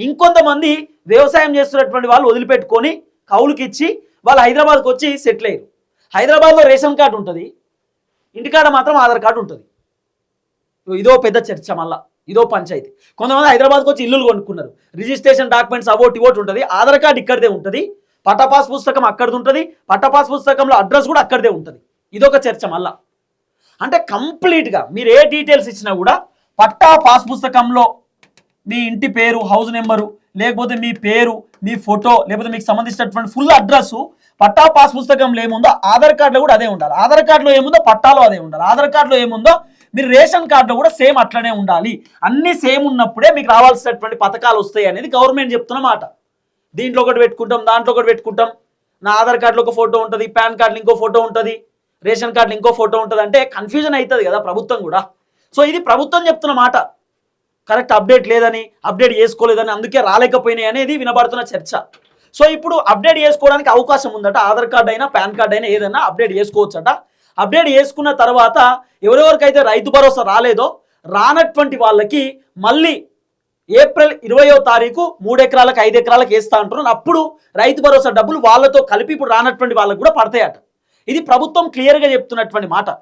ఇంకొంతమంది వ్యవసాయం చేస్తున్నటువంటి వాళ్ళు వదిలిపెట్టుకొని కౌలుకి ఇచ్చి వాళ్ళు హైదరాబాద్కి వచ్చి సెటిల్ అయ్యారు. హైదరాబాద్లో రేషన్ కార్డు ఉంటుంది, ఇంటికాడ మాత్రం ఆధార్ కార్డు ఉంటుంది. ఇదో పెద్ద చర్చ, మళ్ళా ఇదో పంచాయతీ. కొంతమంది హైదరాబాద్కి వచ్చి ఇల్లులు కొనుక్కున్నారు, రిజిస్ట్రేషన్ డాక్యుమెంట్స్ అవోటి ఇవోటి ఉంటుంది, ఆధార్ కార్డు ఇక్కడిదే ఉంటుంది, పట్టా పాస్ పుస్తకం అక్కడిది ఉంటుంది, పట్టా పాస్ పుస్తకంలో అడ్రస్ కూడా అక్కడిదే ఉంటుంది. ఇదొక చర్చ మళ్ళా. అంటే కంప్లీట్గా మీరు ఏ డీటెయిల్స్ ఇచ్చినా కూడా పట్టా పాస్ పుస్తకంలో మీ ఇంటి పేరు, హౌస్ నెంబరు, లేకపోతే మీ పేరు, మీ ఫోటో, లేకపోతే మీకు సంబంధించినటువంటి ఫుల్ అడ్రస్ పట్టా పాస్ పుస్తకంలో ఏముందో ఆధార్ కార్డులో కూడా అదే ఉండాలి. ఆధార్ కార్డులో ఏముందో పట్టాలో అదే ఉండాలి. ఆధార్ కార్డులో ఏముందో మీరు రేషన్ కార్డులో కూడా సేమ్ అట్లనే ఉండాలి. అన్ని సేమ్ ఉన్నప్పుడే మీకు రావాల్సినటువంటి పథకాలు వస్తాయి అనేది గవర్నమెంట్ చెప్తున్న మాట. దీంట్లో ఒకటి పెట్టుకుంటాం, దాంట్లో ఒకటి పెట్టుకుంటాం, నా ఆధార్ కార్డులో ఒక ఫోటో ఉంటుంది, పాన్ కార్డులో ఇంకో ఫోటో ఉంటుంది, రేషన్ కార్డులో ఇంకో ఫోటో ఉంటుంది, అంటే కన్ఫ్యూజన్ అవుతుంది కదా ప్రభుత్వం కూడా. సో ఇది ప్రభుత్వం చెప్తున్న మాట. కరెక్ట్ అప్డేట్ లేదని, అప్డేట్ చేసుకోలేదని, అందుకే రాలేకపోయినాయి అనేది వినబడుతున్న చర్చ. సో ఇప్పుడు అప్డేట్ చేసుకోవడానికి అవకాశం ఉందట. ఆధార్ కార్డు అయినా పాన్ కార్డు అయినా ఏదైనా అప్డేట్ చేసుకోవచ్చట. అప్డేట్ చేసుకున్న తర్వాత ఎవరెవరికైతే రైతు భరోసా రాలేదో రానటువంటి వాళ్ళకి మళ్ళీ ఏప్రిల్ 20వ తారీఖు 3 ఎకరాలకు 5 ఎకరాలకు వేస్తా అంటున్నారు. అప్పుడు రైతు భరోసా డబ్బులు వాళ్ళతో కలిపి ఇప్పుడు రానటువంటి వాళ్ళకు కూడా పడతాయట. ఇది ప్రభుత్వం క్లియర్గా చెప్తున్నటువంటి మాట.